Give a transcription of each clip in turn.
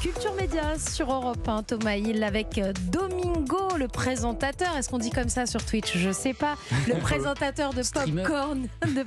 Culture Média sur Europe 1, Thomas Hill avec Domingo, le présentateur. Est-ce qu'on dit comme ça sur Twitch? Je sais pas. Le présentateur de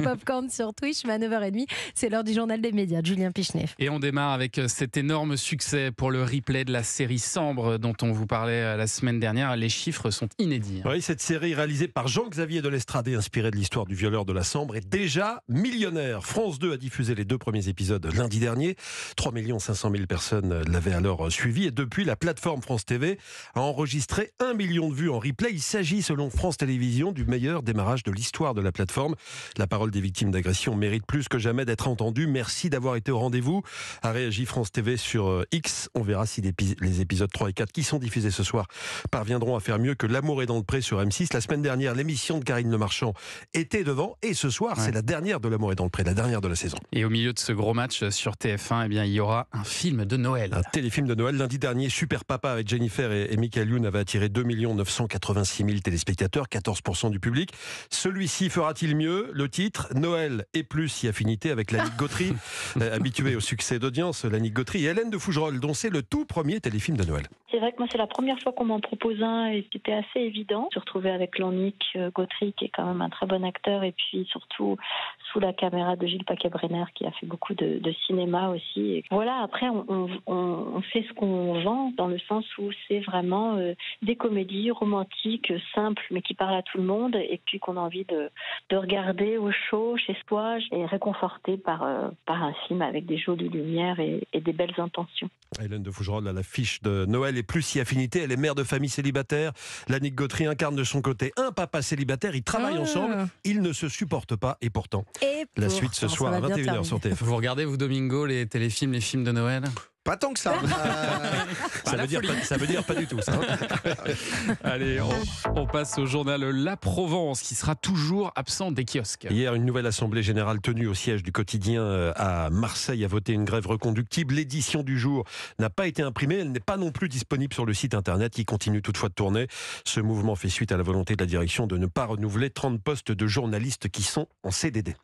Popcorn sur Twitch, mais à 9h30. C'est l'heure du journal des médias de Julien Pichenet. Et on démarre avec cet énorme succès pour le replay de la série Sambre dont on vous parlait la semaine dernière. Les chiffres sont inédits. Oui, cette série réalisée par Jean-Xavier de l'Estrade, inspirée de l'histoire du violeur de la Sambre, est déjà millionnaire. France 2 a diffusé les 2 premiers épisodes lundi dernier. 3 500 000 personnes l'avaient alors suivi. Et depuis, la plateforme France TV a enregistré 1 million de vues en replay. Il s'agit, selon France Télévisions, du meilleur démarrage de l'histoire de la plateforme. La parole des victimes d'agression mérite plus que jamais d'être entendue. Merci d'avoir été au rendez-vous, a réagi France TV sur X. On verra si les épisodes 3 et 4 qui sont diffusés ce soir parviendront à faire mieux que L'amour est dans le pré sur M6. La semaine dernière, l'émission de Karine Le Marchand était devant. Et ce soir, c'est la dernière de L'amour est dans le pré, la dernière de la saison. Et au milieu de ce gros match sur TF1, eh bien, il y aura un film de Noël. Un téléfilm de Noël. Lundi dernier, Super Papa avec Jennifer et Michael Youn avait attiré 2 986 000 téléspectateurs, 14% du public. Celui-ci fera-t-il mieux? Le titre, Noël et plus si affinité, avec Lannick Gautry, habituée au succès d'audience, Lannick Gautry et Hélène de Fougerolles, dont c'est le tout premier téléfilm de Noël. C'est vrai que moi, c'est la première fois qu'on m'en propose un et c'était assez évident. Se retrouver avec Lannick Gautry, qui est quand même un très bon acteur, et puis surtout sous la caméra de Gilles Paquet-Brenner, qui a fait beaucoup de cinéma aussi. Et voilà, après, on fait ce qu'on vend, dans le sens où c'est vraiment des comédies romantiques, simples, mais qui parlent à tout le monde, et puis qu'on a envie de regarder au chaud, chez soi, et réconforté par un film avec des jolies lumières et des belles intentions. Hélène de Fougerolles à l'affiche de Noël et plus si affinité. Elle est mère de famille célibataire. Lannick Gautry incarne de son côté un papa célibataire. Ils travaillent ensemble. Ils ne se supportent pas. Et pourtant, la suite ce soir à 21h sur TF1. Vous regardez, vous, Domingo, les téléfilms, les films de Noël? Pas tant que ça. Ça veut dire pas du tout, ça. Allez, on passe au journal La Provence, qui sera toujours absent des kiosques. Hier, une nouvelle assemblée générale tenue au siège du Quotidien à Marseille a voté une grève reconductible. L'édition du jour n'a pas été imprimée. Elle n'est pas non plus disponible sur le site internet. Il continue toutefois de tourner. Ce mouvement fait suite à la volonté de la direction de ne pas renouveler 30 postes de journalistes qui sont en CDD.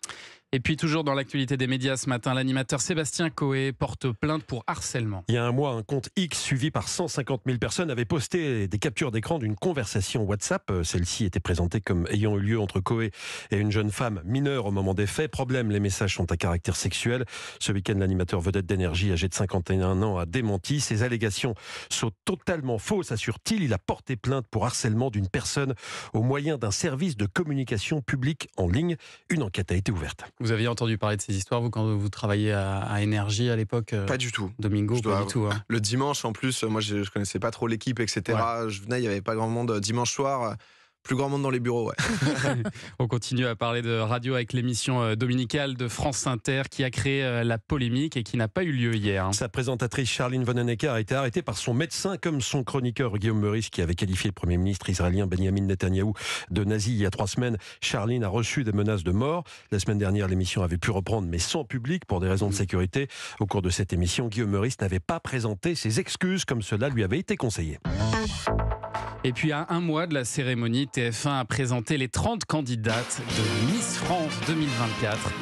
Et puis toujours dans l'actualité des médias ce matin, l'animateur Sébastien Coé porte plainte pour harcèlement. Il y a un mois, un compte X suivi par 150 000 personnes avait posté des captures d'écran d'une conversation WhatsApp. Celle-ci était présentée comme ayant eu lieu entre Coé et une jeune femme mineure au moment des faits. Problème, les messages sont à caractère sexuel. Ce week-end, l'animateur vedette d'Énergie, âgé de 51 ans, a démenti. Ces allégations sont totalement fausses, assure-t-il. Il a porté plainte pour harcèlement d'une personne au moyen d'un service de communication publique en ligne. Une enquête a été ouverte. Vous aviez entendu parler de ces histoires, vous, quand vous travailliez à Énergie à l'époque? Pas du tout. Domingo, pas du tout. Hein. Le dimanche, en plus, moi, je connaissais pas trop l'équipe, etc. Ouais. Je venais, il n'y avait pas grand monde. Dimanche soir, plus grand monde dans les bureaux, ouais. On continue à parler de radio avec l'émission dominicale de France Inter qui a créé la polémique et qui n'a pas eu lieu hier. Sa présentatrice Charline Vanhoenacker a été arrêtée par son médecin, comme son chroniqueur Guillaume Meurice, qui avait qualifié le Premier ministre israélien Benjamin Netanyahou de nazi il y a 3 semaines. Charline a reçu des menaces de mort. La semaine dernière, l'émission avait pu reprendre, mais sans public, pour des raisons de sécurité. Au cours de cette émission, Guillaume Meurice n'avait pas présenté ses excuses, comme cela lui avait été conseillé. Et puis à un mois de la cérémonie, TF1 a présenté les 30 candidates de Miss France 2024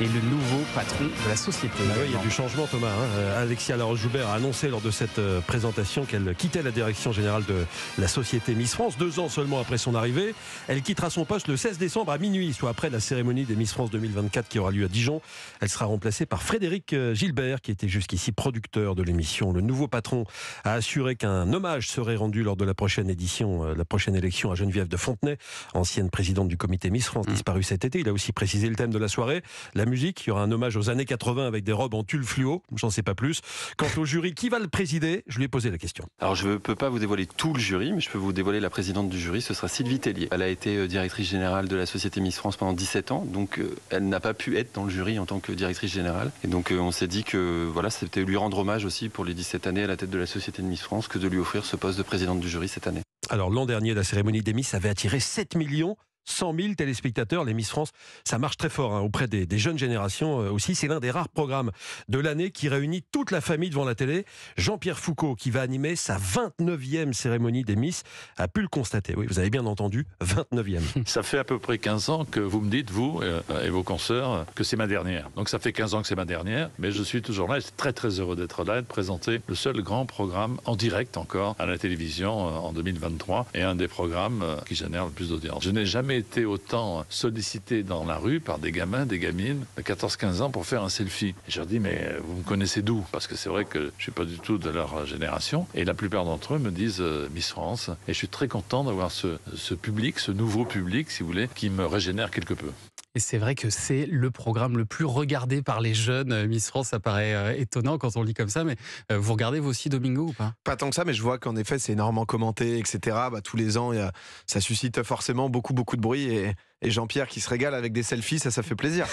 et le nouveau patron de la société. Oui, il y a du changement, Thomas. Alexia Laroche-Joubert a annoncé lors de cette présentation qu'elle quittait la direction générale de la société Miss France, 2 ans seulement après son arrivée. Elle quittera son poste le 16 décembre à minuit, soit après la cérémonie des Miss France 2024 qui aura lieu à Dijon. Elle sera remplacée par Frédéric Gilbert, qui était jusqu'ici producteur de l'émission. Le nouveau patron a assuré qu'un hommage serait rendu lors de la prochaine élection à Geneviève de Fontenay, ancienne présidente du comité Miss France, disparue cet été. Il a aussi précisé le thème de la soirée, la musique. Il y aura un hommage aux années 80 avec des robes en tulle fluo. J'en sais pas plus. Quant au jury, qui va le présider? Je lui ai posé la question. Alors je ne peux pas vous dévoiler tout le jury, mais je peux vous dévoiler la présidente du jury. Ce sera Sylvie Tellier. Elle a été directrice générale de la société Miss France pendant 17 ans. Donc elle n'a pas pu être dans le jury en tant que directrice générale. Et donc on s'est dit que voilà, c'était lui rendre hommage aussi pour les 17 années à la tête de la société de Miss France que de lui offrir ce poste de présidente du jury cette année. Alors l'an dernier, la cérémonie des Miss avait attiré 7 millions 100 000 téléspectateurs. Les Miss France, ça marche très fort auprès des jeunes générations aussi. C'est l'un des rares programmes de l'année qui réunit toute la famille devant la télé. Jean-Pierre Foucault, qui va animer sa 29e cérémonie des Miss, a pu le constater. Oui, vous avez bien entendu, 29e. Ça fait à peu près 15 ans que vous me dites, vous et vos consoeurs, que c'est ma dernière. Donc ça fait 15 ans que c'est ma dernière, mais je suis toujours là et je suis très très heureux d'être là et de présenter le seul grand programme en direct encore à la télévision en 2023 et un des programmes qui génère le plus d'audience. Je n'ai jamais été autant sollicité dans la rue par des gamins, des gamines de 14-15 ans pour faire un selfie. Et je leur dis, mais vous me connaissez d'où? Parce que c'est vrai que je ne suis pas du tout de leur génération et la plupart d'entre eux me disent Miss France et je suis très content d'avoir ce public, ce nouveau public si vous voulez, qui me régénère quelque peu. Et c'est vrai que c'est le programme le plus regardé par les jeunes. Miss France, ça paraît étonnant quand on le dit comme ça, mais vous regardez vous aussi Domingo ou pas? Pas tant que ça, mais je vois qu'en effet c'est énormément commenté, etc. Tous les ans, ça suscite forcément beaucoup de bruit et Jean-Pierre qui se régale avec des selfies, ça fait plaisir.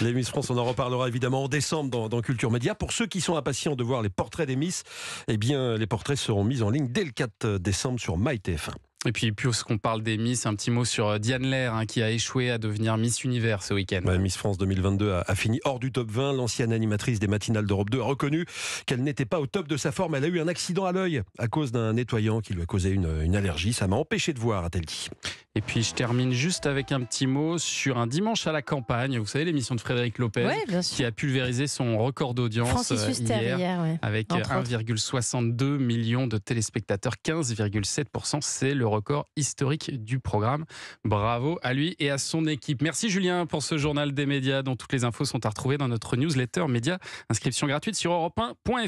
Les Miss France, on en reparlera évidemment en décembre dans Culture Média. Pour ceux qui sont impatients de voir les portraits des Miss, eh bien les portraits seront mis en ligne dès le 4 décembre sur MyTF1. Et puis, puisqu'on parle des Miss, un petit mot sur Diane Lair, qui a échoué à devenir Miss Univers ce week-end. Ouais, Miss France 2022 a fini hors du top 20. L'ancienne animatrice des matinales d'Europe 2 a reconnu qu'elle n'était pas au top de sa forme. Elle a eu un accident à l'œil à cause d'un nettoyant qui lui a causé une allergie. Ça m'a empêché de voir, a-t-elle dit. Et puis, je termine juste avec un petit mot sur un dimanche à la campagne. Vous savez, l'émission de Frédéric Lopez, qui a pulvérisé son record d'audience hier, avec 1,62 million de téléspectateurs, 15,7%. C'est le record historique du programme. Bravo à lui et à son équipe. Merci Julien pour ce journal des médias dont toutes les infos sont à retrouver dans notre newsletter média. Inscription gratuite sur europe1.fr.